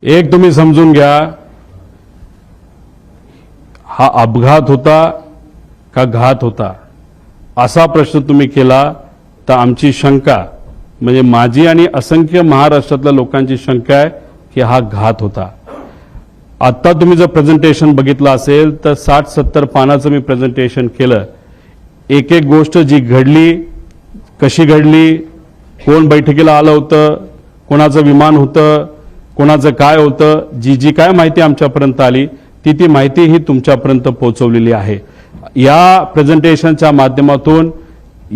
एक तुम्ही समजून घ्या, हा अपघात होता का घात होता असा प्रश्न तुम्ही केला तर आमची शंका म्हणजे माझी आणि असंख्य महाराष्ट्रातल्या लोकांची शंका आहे की हा घात होता। आता तुम्ही जर प्रेझेंटेशन बघितलं असेल तर 60-70 पानाचं मी प्रेझेंटेशन केलं। एक एक गोष्ट जी घडली, कशी घडली, कोण बैठकीला आलं होतं, कोणाचं विमान होतं, कोणाचं काय होतं, जी काय माहिती आमच्यापर्यंत आली ती माहिती ही तुमच्यापर्यंत पोहोचवलेली आहे। या प्रेझेंटेशनच्या माध्यमातून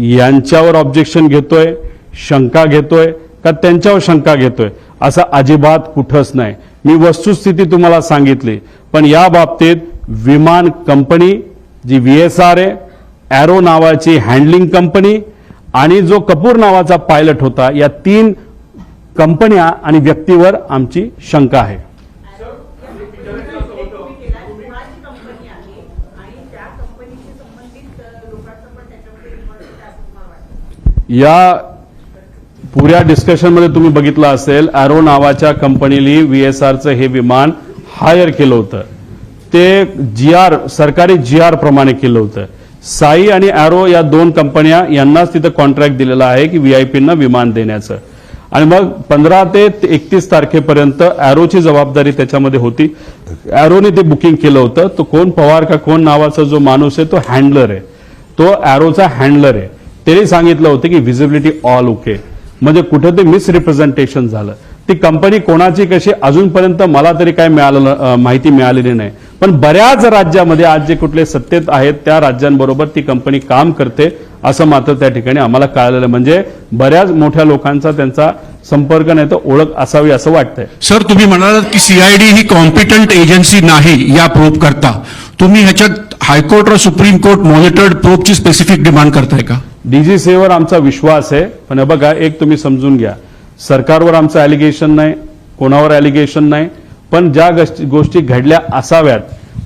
यांच्यावर ऑब्जेक्शन घेतोय, शंका घेतोय का त्यांच्यावर शंका घेतोय असं अजिबात कुठंच नाही। मी वस्तुस्थिती तुम्हाला सांगितली, पण या बाबतीत विमान कंपनी जी VSR आहे, एरो नावाची हँडलिंग कंपनी आणि जो कपूर नावाचा पायलट होता, या 3 कंपन्या आणि व्यक्तीवर आमची शंका आहे। या पुऱ्या डिस्कशनमध्ये तुम्ही बघितलं असेल, एरो नावाच्या कंपनीने VSRचं हे विमान हायर केलं होतं। ते सरकारी GR प्रमाणे केलं होतं। साई आणि एरो या 2 कंपन्या यांनाच तिथं कॉन्ट्रॅक्ट दिलेला आहे की VIPंना विमान देण्याचं। आणि मग 15 ते 31 तारखेपर्यंत एरोची जबाबदारी त्याच्यामध्ये होती। एरोने ते बुकिंग केलं होतं। तो कोण पवार का कोण नावाचा जो माणूस आहे तो हँडलर आहे, तो एरोचा हँडलर आहे। त्यांनी सांगितलं होतं की व्हिजिबिलिटी ऑल ओके, म्हणजे कुठे ते मिसरिप्रेझेंटेशन झालं। ती कंपनी कोणाची कशी अजूनपर्यंत मला तरी काय माहिती मिळालेली नाही, पण बऱ्याच राज्यामध्ये आज जे कुठले सत्तेत आहेत त्या राज्यांबरोबर ती कंपनी काम करते असं मात्र त्या ठिकाणी आम्हाला कळालेलं। म्हणजे बऱ्याच मोठ्या लोकांचा त्यांचा संपर्क नाही तर ओळख असावी असं वाटतंय। सर, तुम्ही म्हणालात की CID ही कॉम्पिटंट एजन्सी नाही या प्रोब करता, तुम्ही ह्याच्यात हायकोर्ट और सुप्रीम कोर्ट मॉनिटर्ड प्रोबची स्पेसिफिक डिमांड करताय का? DGCAवर आमचा विश्वास आहे, पण बघा एक तुम्ही समजून घ्या, सरकारवर आमचं ॲलिगेशन नाही, कोणावर ॲलिगेशन नाही, पण ज्या गोष्टी घडल्या असाव्यात,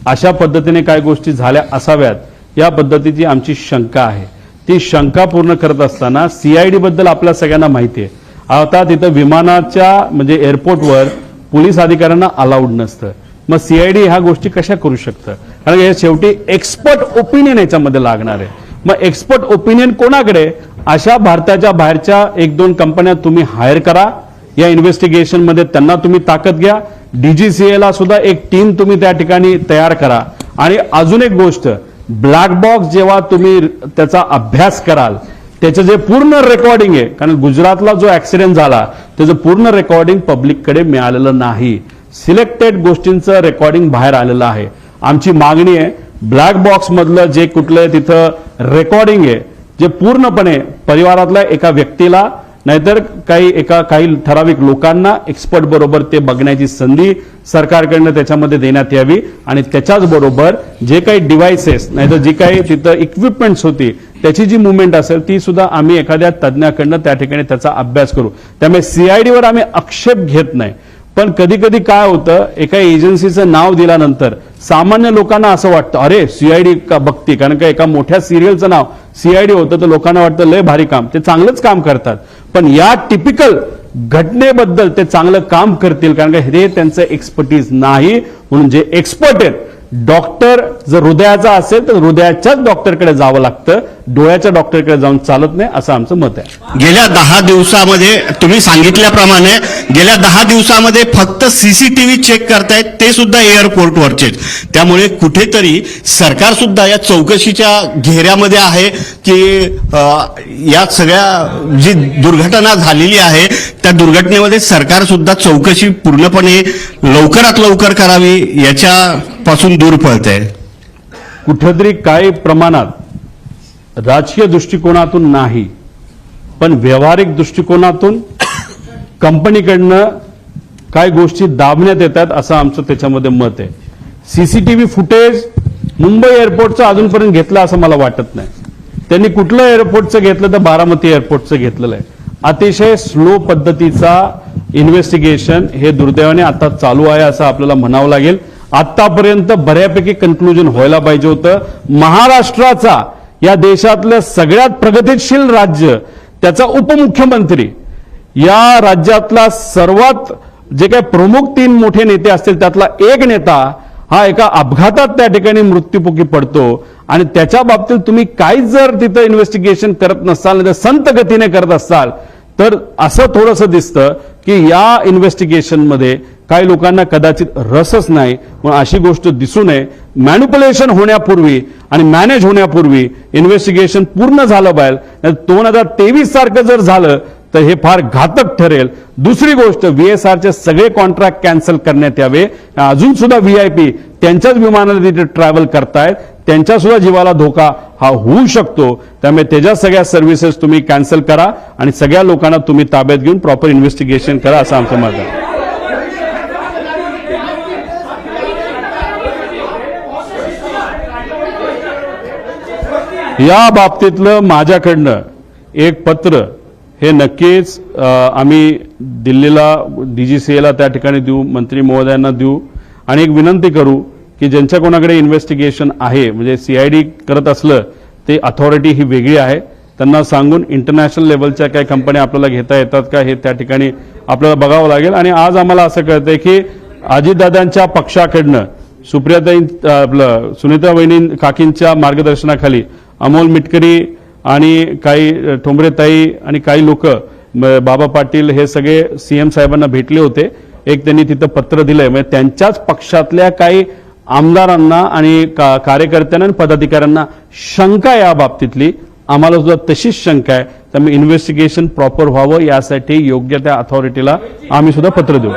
अशा पद्धतीने काय गोष्टी झाल्या असाव्यात या पद्धतीची आमची शंका आहे। ती शंका पूर्ण करत असताना CID बद्दल आपल्या सगळ्यांना माहिती आहे। आता तिथं विमानाच्या म्हणजे एअरपोर्टवर पोलीस अधिकाऱ्यांना अलाउड नसतं, मग CID ह्या गोष्टी कशा करू शकतं? कारण हे शेवटी एक्सपर्ट ओपिनियन याच्यामध्ये लागणार आहे। मग एक्सपर्ट ओपिनियन कोणाकडे? अशा भारताच्या बाहेरच्या 1-2 कंपन्या तुम्ही हायर करा, या इन्व्हेस्टिगेशन मध्ये त्यांना तुम्ही ताकद घ्या। DGCAला सुद्धा एक टीम तुम्ही त्या ठिकाणी तयार करा। आणि अजून एक गोष्ट, ब्लॅक बॉक्स जेव्हा तुम्ही त्याचा अभ्यास कराल त्याचं जे पूर्ण रेकॉर्डिंग आहे, कारण गुजरातला जो ऍक्सिडेंट झाला त्याचं पूर्ण रेकॉर्डिंग पब्लिककडे मिळालेलं नाही, सिलेक्टेड गोष्टींचं रेकॉर्डिंग बाहेर आलेलं आहे। आमची मागणी आहे ब्लॅक बॉक्स मधलं जे कुठलं तिथं रेकॉर्डिंग आहे जे पूर्णपणे परिवारातल्या एका व्यक्तीला नाहीतर काही ठराविक लोकांना एक्सपर्ट बरोबर ते बघण्याची संधी सरकारकडनं त्याच्यामध्ये देण्यात यावी। आणि त्याच्याच बरोबर जे काही डिव्हाइसेस नाहीतर जी काही तिथं इक्विपमेंट्स होती त्याची जी मुवमेंट असेल ती सुद्धा आम्ही एखाद्या तज्ञाकडनं त्या ठिकाणी त्याचा अभ्यास करू। त्यामुळे CIDवर आम्ही आक्षेप घेत नाही, पण कधी कधी काय होतं, एका एजन्सीचं नाव दिल्यानंतर सामान्य लोकांना असं वाटतं अरे CID का बघती, कारण का एका मोठ्या सिरियलचं नाव CID होतं तर लोकांना वाटतं लय भारी काम, ते चांगलंच काम करतात, पण या टिपिकल घटनेबद्दल ते चांगलं काम करतील कारण का हे त्यांचं एक्सपर्टीज नाही। म्हणून जे एक्सपर्ट आहेत, डॉक्टर जर हृदयाचा असेल तर हृदयाच्याच डॉक्टरकडे जावं लागतं, डोळ्याच्या डॉक्टरकडे जाऊन चालत नाही असं आमचं मत आहे। गेल्या 10 दिवसामध्ये तुम्ही सांगितल्याप्रमाणे गेल्या 10 दिवसामध्ये फक्त CCTV चेक करतायत, ते सुद्धा एअरपोर्टवरचे। त्यामुळे कुठेतरी सरकार सुद्धा या चौकशीच्या घेऱ्यामध्ये आहे की या सगळ्या जी दुर्घटना झालेली आहे त्या दुर्घटनेमध्ये सरकार सुद्धा चौकशी पूर्णपणे लवकरात लवकर करावी याच्यापासून दूर पळत आहे। कुठेतरी काही प्रमाणात राजकीय दृष्टिकोनातून नाही, पण व्यावहारिक दृष्टिकोनातून कंपनीकडनं काय गोष्टी दाबण्यात येतात असं आमचं त्याच्यामध्ये मत आहे। CCTV फुटेज मुंबई एअरपोर्टचं अजूनपर्यंत घेतलं असं मला वाटत नाही। त्यांनी कुठलं एअरपोर्टचं घेतलं तर बारामती एअरपोर्टचं घेतलेलं आहे। अतिशय स्लो पद्धतीचा इन्व्हेस्टिगेशन हे दुर्दैवाने आता चालू आहे असं आपल्याला म्हणावं लागेल। आतापर्यंत बऱ्यापैकी कन्क्लुजन व्हायला पाहिजे होतं। महाराष्ट्राचा या देशातलं सगळ्यात प्रगतिशील राज्य, त्याचा उपमुख्यमंत्री, या राज्यातला सर्वात जे काही प्रमुख 3 मोठे नेते असतील त्यातला एक नेता हा एका अपघातात त्या ठिकाणी मृत्युमुखी पडतो आणि त्याच्या बाबतीत तुम्ही काहीच जर तिथं इन्व्हेस्टिगेशन करत नसाल, तर संत गतीने करत असाल, तर असं थोडंसं दिसतं की या इन्व्हेस्टिगेशनमध्ये काही लोकांना कदाचित रसच नाही. म्हणून अशी गोष्ट दिसू नये. मॅन्युप्युलेशन होण्यापूर्वी आणि मॅनेज होण्यापूर्वी इन्व्हेस्टिगेशन पूर्ण झालं पाहिजे. 2023 सारखं जर झालं तर हे फार घातक ठरेल. दुसरी गोष्ट, VSRचे सगळे कॉन्ट्रॅक्ट कॅन्सल करण्यात यावे. अजून सुद्धा VIP त्यांच्याच विमानाने तिथे ट्रॅव्हल करतायत, त्यांच्या सुद्धा जीवाला धोका हा होऊ शकतो. त्यामुळे त्याच्या सगळ्या सर्व्हिसेस तुम्ही कॅन्सल करा आणि सगळ्या लोकांना तुम्ही ताब्यात घेऊन प्रॉपर इन्व्हेस्टिगेशन करा, असं आमचं मत आहे. या बाबतीतलं माझ्याकडनं एक पत्र हे नक्कीच आम्ही दिल्लीला DGCAला त्या ठिकाणी देऊ, मंत्री महोदयांना देऊ आणि एक विनंती करू की ज्यांच्या कोणाकडे इन्व्हेस्टिगेशन आहे, म्हणजे CID करत असलं ते अथॉरिटी ही वेगळी आहे, त्यांना सांगून इंटरनॅशनल लेवलच्या काही कंपन्या आपल्याला घेता येतात का हे त्या ठिकाणी आपल्याला बघावं लागेल. आणि आज आम्हाला असं कळतंय की अजितदादांच्या पक्षाकडनं सुप्रियाताई आपलं सुनीता वहिनी काकींच्या मार्गदर्शनाखाली अमोल मिटकरी आणि काही ठोंबरेताई आणि काही लोक, बाबा पाटील, हे सगळे CM साहेबांना भेटले होते. एक त्यांनी तिथं पत्र दिलंय, म्हणजे त्यांच्याच पक्षातल्या काही आमदारांना आणि कार्यकर्त्यांना आणि पदाधिकाऱ्यांना शंका या बाबतीतली आम्हाला सुद्धा तशीच शंका आहे. त्यामुळे इन्व्हेस्टिगेशन प्रॉपर व्हावं यासाठी योग्य त्या अथॉरिटीला आम्ही सुद्धा पत्र देऊ.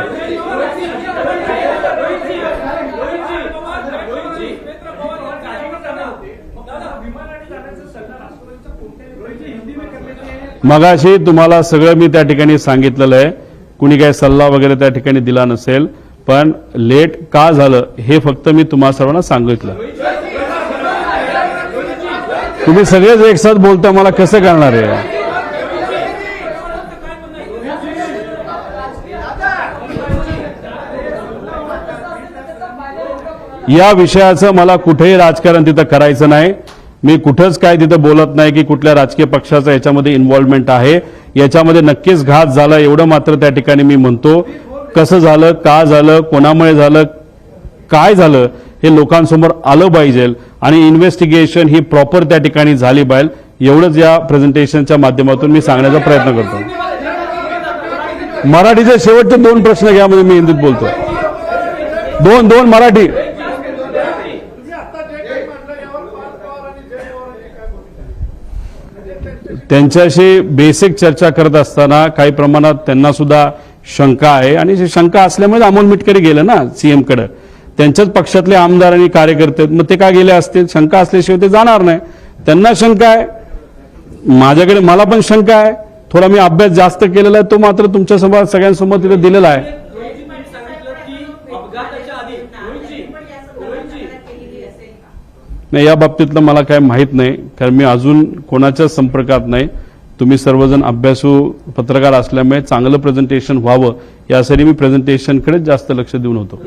मगाशी तुम्हाला सगळं मी त्या ठिकाणी सांगितलेलं आहे. कुणी काही सल्ला वगैरे त्या ठिकाणी दिला नसेल, पण लेट का झालं हे फक्त मी तुम्हा सर्वांना सांगितलं. तुम्ही सगळेच एक साथ बोलता, मला कसं करणार आहे? या विषयाचं मला कुठेही राजकारण तिथं करायचं नाही. मी कुठंच काय तिथं बोलत नाही की कुठल्या राजकीय पक्षाचा याच्यामध्ये इन्व्हॉल्वमेंट आहे. याच्यामध्ये नक्कीच घात झाला एवढं मात्र त्या ठिकाणी मी म्हणतो. कसं झालं, का झालं, कोणामुळे झालं, काय झालं हे लोकांसमोर आलं पाहिजे आणि इन्व्हेस्टिगेशन ही प्रॉपर त्या ठिकाणी झाली पाहिजे. एवढंच या प्रेझेंटेशनच्या माध्यमातून मी सांगण्याचा प्रयत्न करतो. मराठीचे शेवटचे 2 प्रश्न घ्या, म्हणजे मी हिंदीत बोलतो. दोन मराठी. त्यांच्याशी बेसिक चर्चा करत असताना काही प्रमाणात त्यांना सुद्धा शंका आहे आणि शंका असल्यामुळे अमोल मिटकरी गेले ना CM कडे. त्यांच्याच पक्षातले आमदार आणि कार्यकर्ते, मग ते काय गेले असतील? शंका असल्याशिवाय ते जाणार नाही. त्यांना शंका आहे, माझ्याकडे मला पण शंका आहे. थोडा मी अभ्यास जास्त केलेला आहे, तो मात्र तुमच्या समोर सगळ्यांसमोर तिथे दिलेला आहे. नाही, या बाबतीतलं मला काय माहित नाही, कारण मी अजून कोणाच्याच संपर्कात नाही. तुम्ही सर्वजण अभ्यासू पत्रकार असल्यामुळे चांगलं प्रेझेंटेशन व्हावं यासाठी मी प्रेझेंटेशनकडे जास्त लक्ष देऊन होतो.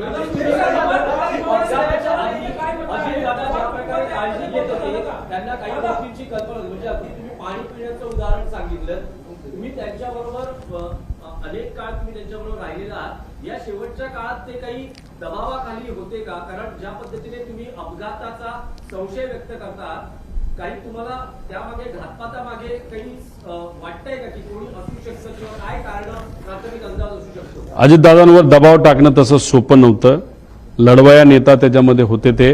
अनेक काळ तुम्ही त्यांच्याबरोबर राहिलेला या शेवटच्या काळात ते काही दबावाखाली होते का? कारण ज्या पद्धतीने तुम्ही अपघाताचा संशय व्यक्त करता, काही तुम्हाला त्यामागे घातपातामागे काही वाटतंय का की कोणी असू शकतं किंवा काय कारण प्राथमिक अंदाज असू शकतो? अजितदादांवर दबाव टाकणं तसं सोपं नव्हतं. लढवया नेता त्याच्यामध्ये होते ते,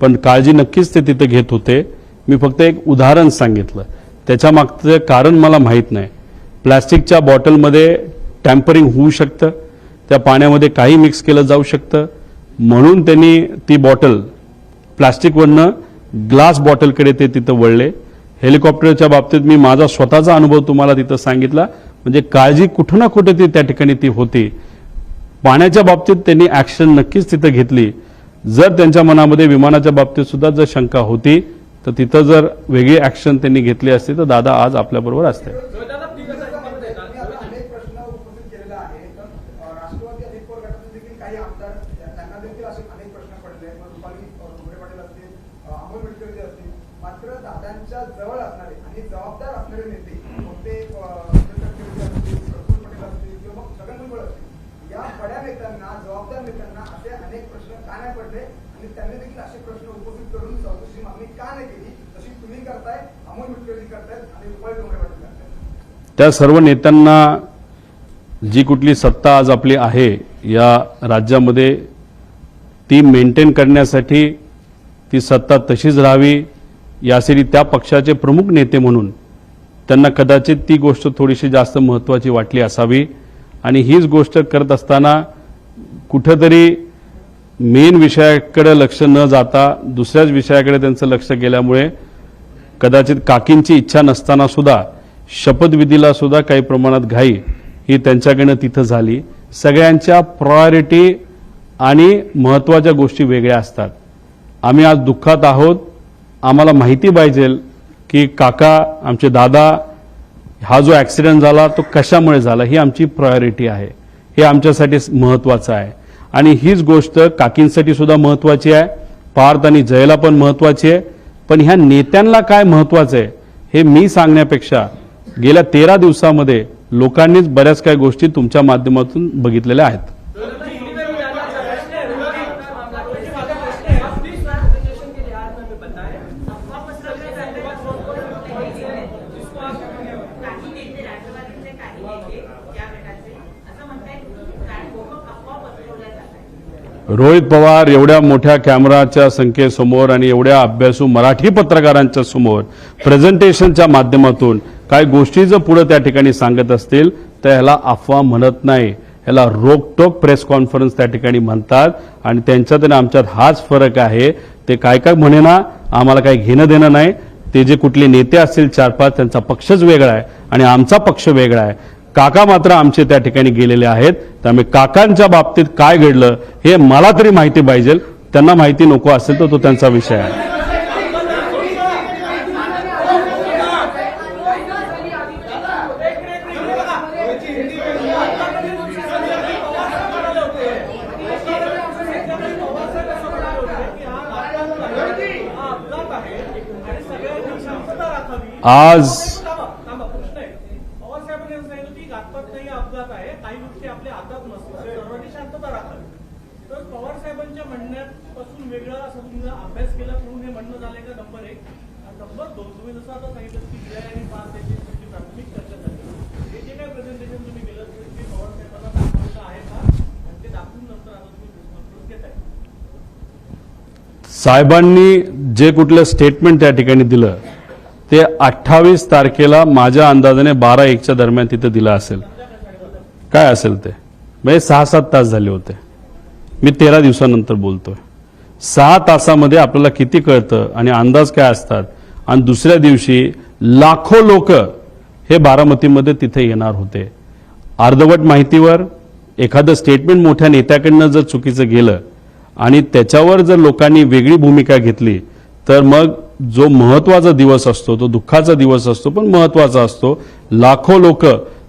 पण काळजी नक्कीच ते तिथे घेत होते. मी फक्त एक उदाहरण सांगितलं, त्याच्या मागचं कारण मला माहीत नाही. प्लॅस्टिकच्या बॉटलमध्ये टॅम्परिंग होऊ शकतं, त्या पाण्यामध्ये काही मिक्स केलं जाऊ शकतं, म्हणून त्यांनी ती बॉटल प्लॅस्टिकवरनं ग्लास बॉटलकडे ते तिथं वळले. हेलिकॉप्टरच्या बाबतीत मी माझा स्वतःचा अनुभव तुम्हाला तिथं सांगितला. म्हणजे काळजी कुठं ना कुठे ती त्या ठिकाणी ती होती. पाण्याच्या बाबतीत त्यांनी ऍक्शन नक्कीच तिथं घेतली. जर त्यांच्या मनामध्ये विमानाच्या बाबतीत सुद्धा जर शंका होती तर तिथं जर वेगळी ऍक्शन त्यांनी घेतली असती तर दादा आज आपल्याबरोबर असते. मात्र दादांच्या जवळ असणारे आणि जबाबदार असणारे नेते कोणते पटेल असतील किंवा छगन भुजबळ असतील या बड्या त्या सर्व नेत्यांना जी कुठली सत्ता आज आपली आहे या राज्यामध्ये ती मेंटेन करण्यासाठी ती सत्ता तशीच राहावी यासाठी त्या पक्षाचे प्रमुख नेते म्हणून त्यांना कदाचित ती गोष्ट थोडीशी जास्त महत्त्वाची वाटली असावी आणि हीच गोष्ट करत असताना कुठंतरी मेन विषयाकडे लक्ष न जाता दुसऱ्याच विषयाकडे त्यांचं लक्ष गेल्यामुळे कदाचित काकींची इच्छा नसताना सुद्धा शपथविधीला सुद्धा काही प्रमाणात घाई ही त्यांच्याकडनं तिथं झाली. सगळ्यांच्या प्रायोरिटी आणि महत्त्वाच्या गोष्टी वेगळ्या असतात. आम्ही आज दुःखात आहोत. आम्हाला माहिती पाहिजे की काका आमचे दादा हा जो ॲक्सिडेंट झाला तो कशामुळे झाला ही आमची प्रायोरिटी आहे. हे आमच्यासाठी महत्त्वाचं आहे आणि हीच गोष्ट काकींसाठी सुद्धा महत्त्वाची आहे. पार्थ आणि जयला पण महत्त्वाची आहे. पण ह्या नेत्यांना काय महत्त्वाचं आहे हे मी सांगण्यापेक्षा गेल्या 13 दिवसामध्ये लोकांनीच बऱ्याच काही गोष्टी तुमच्या माध्यमातून बघितलेल्या आहेत. रोहित पवार एवढ्या मोठ्या कॅमेराच्या संख्येसमोर आणि एवढ्या अभ्यासू मराठी पत्रकारांच्या समोर प्रेझेंटेशनच्या माध्यमातून काय गोष्टी जर पुढे त्या ठिकाणी सांगत असतील तर ह्याला अफवा म्हणत नाही, ह्याला रोकटोक प्रेस कॉन्फरन्स त्या ठिकाणी म्हणतात आणि त्यांच्यात आणि आमच्यात हाच फरक आहे. ते काय काय म्हणेना आम्हाला काही घेणं देणं नाही. ते जे कुठले नेते असतील 4-5 त्यांचा पक्षच वेगळा आहे आणि आमचा पक्ष वेगळा आहे. काका मात्र आमचे त्या ठिकाणी गेलेले आहेत. त्यामुळे काकांच्या बाबतीत काय घडलं हे मला तरी माहिती पाहिजे. त्यांना माहिती नको असेल तर तो त्यांचा विषय आहे. आज काही गोष्टी आपल्या हातात नसतात, सर्वांनी शांतता राखावी. तर पवार साहेबांच्या म्हणण्यापासून वेगळा असं तुम्ही अभ्यास केला म्हणून हे म्हणणं झालंय का? नंबर 1. नंबर 2, तुम्ही जसं आता सांगितलं की जय आणि पार्थ यांची प्राथमिक चर्चा झाली. हे जे काही प्रेझेंटेशन तुम्ही केलं ते पवार साहेबांना दाखवलं आहे का आणि ते दाखवून नंतर आता तुम्ही प्रेस घेताय? साहेबांनी जे कुठलं स्टेटमेंट त्या ठिकाणी दिलं ते 28 तारखेला माझ्या अंदाजाने 12-1च्या दरम्यान तिथं दिलं असेल. काय असेल ते म्हणजे 6-7 तास झाले होते. मी 13 दिवसानंतर बोलतोय. 6 तासामध्ये आपल्याला किती कळतं आणि अंदाज काय असतात. आणि दुसऱ्या दिवशी लाखो लोक हे बारामतीमध्ये तिथे येणार होते. अर्धवट माहितीवर एखादं स्टेटमेंट मोठ्या नेत्याकडनं जर चुकीचं गेलं आणि त्याच्यावर जर लोकांनी वेगळी भूमिका घेतली तर मग जो महत्त्वाचा दिवस असतो तो दुःखाचा दिवस असतो पण महत्त्वाचा असतो. लाखो लोक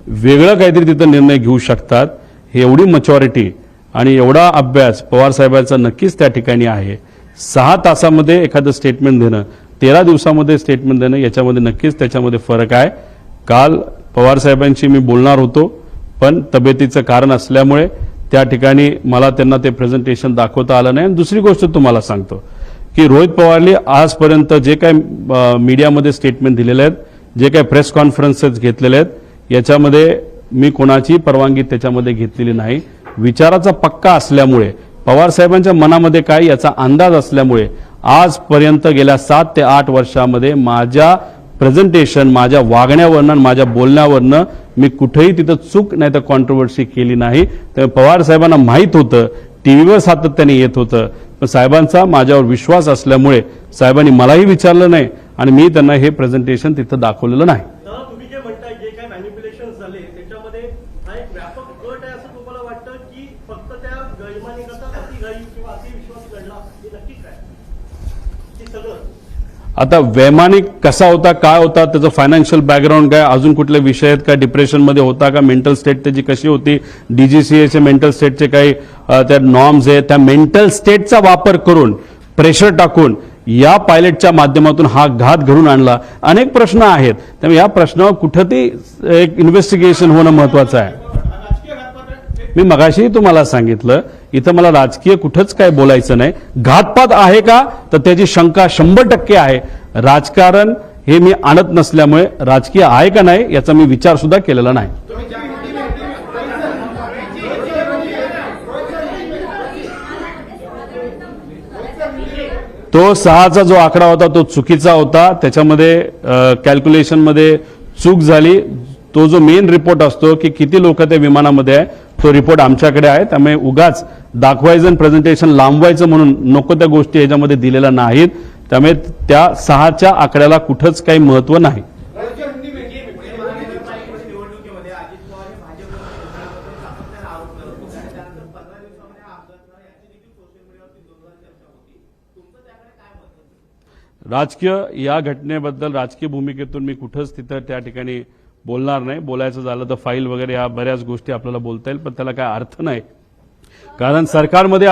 वेगळं काहीतरी तिथं निर्णय घेऊ शकतात. हे एवढी मॅच्युरिटी आणि एवढा अभ्यास पवार साहेबांचा नक्कीच त्या ठिकाणी आहे. 6 तासामध्ये एखादं स्टेटमेंट देणं 13 दिवसामध्ये स्टेटमेंट देणं याच्यामध्ये नक्कीच त्याच्यामध्ये फरक आहे. काल पवार साहेबांशी मी बोलणार होतो पण तब्येतीचं कारण असल्यामुळे त्या ठिकाणी मला त्यांना ते प्रेझेंटेशन दाखवता आलं नाही. दुसरी गोष्ट तुम्हाला सांगतो की रोहित पवारने आजपर्यंत जे काही मीडियामध्ये स्टेटमेंट दिलेले आहेत, जे काही प्रेस कॉन्फरन्सेस घेतलेले आहेत याच्यामध्ये मी कोणाची परवानगी त्याच्यामध्ये घेतलेली नाही. विचाराचा पक्का असल्यामुळे पवार साहेबांच्या मनामध्ये काय याचा अंदाज असल्यामुळे आजपर्यंत गेल्या 7 ते 8 वर्षामध्ये माझ्या प्रेझेंटेशन माझ्या वागण्यावरनं माझ्या बोलण्यावरनं मी कुठेही तिथं चूक नाही तर कॉन्ट्रोवर्सी केली नाही. तर पवार साहेबांना माहीत होतं, टीव्हीवर सातत्याने येत होतं. पण साहेबांचा माझ्यावर विश्वास असल्यामुळे साहेबांनी मलाही विचारलं नाही आणि मी त्यांना हे प्रेझेंटेशन तिथं दाखवलेलं नाही. तुम्ही जे म्हणताय जे काही मॅनिप्युलेशन झाले त्याच्यामध्ये हा एक व्यापक गट आहे असं तुम्हाला वाटतं की फक्त त्या वैमानिकाचा अतिघाई किंवा अतिविश्वास घडला हे नक्की काय की सगळं? आता वैमानिक कसा होता, काय होता, त्याचं फायनान्शियल बॅकग्राऊंड काय, अजून कुठले विषय आहेत का, डिप्रेशनमध्ये होता का, मेंटल स्टेट त्याची कशी होती, डीजीसीएचे मेंटल स्टेटचे काही त्या नॉर्म्स आहेत, त्या मेंटल स्टेटचा वापर करून प्रेशर टाकून या पायलटच्या माध्यमातून हा घात घडून आणला. अनेक प्रश्न आहेत. त्यामुळे या प्रश्नावर कुठंतरी एक इन्व्हेस्टिगेशन होणं महत्वाचं आहे. मी मगाशी तुम्हाला सांगितलं इथं मला राजकीय कुठंच काय बोलायचं नाही. घातपात आहे का तर त्याची शंका 100% आहे. राजकारण हे मी आणत नसल्यामुळे राजकीय आहे का नाही याचा मी विचार सुद्धा केलेला नाही. तो 6चा जो आकडा होता तो चुकीचा होता. त्याच्यामध्ये कॅल्क्युलेशनमध्ये चूक झाली. तो जो मेन रिपोर्ट असतो की किती लोक त्या विमानामध्ये आहे तो रिपोर्ट आमच्याकडे आहे. त्यामुळे उगाच दाखवायचं आणि प्रेझेंटेशन लांबवायचं म्हणून नको त्या गोष्टी याच्यामध्ये दिलेल्या नाहीत. त्यामुळे त्या 6च्या आकड्याला कुठंच काही महत्व नाही. निवडणुकीमध्ये अजित पवार हे भाजपवर सातत्याने आरोप करत होते आणि त्यानंतर 15 दिवसामध्ये हा अपघात झाला याची देखील सोशल मीडियावरती जोरदार चर्चा होती. तुमचं त्याकडे काय मत आहे? राजकीय या घटनेबद्दल राजकीय भूमिकेतून मी कुठंच तिथं त्या ठिकाणी बोलणार नाही. बोलायचं झालं तर फाईल वगैरे या बऱ्याच गोष्टी आपल्याला बोलता येईल पण त्याला काय अर्थ नाही. कारण सरकारमध्ये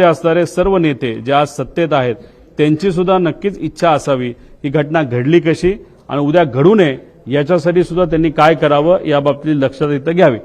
असणारे सर्व नेते जे आज सत्तेत आहेत त्यांची सुद्धा नक्कीच इच्छा असावी ही घटना घडली कशी आणि उद्या घडू नये याच्यासाठी सुद्धा त्यांनी काय करावं या बाबतीत लक्षात इथं घ्यावी.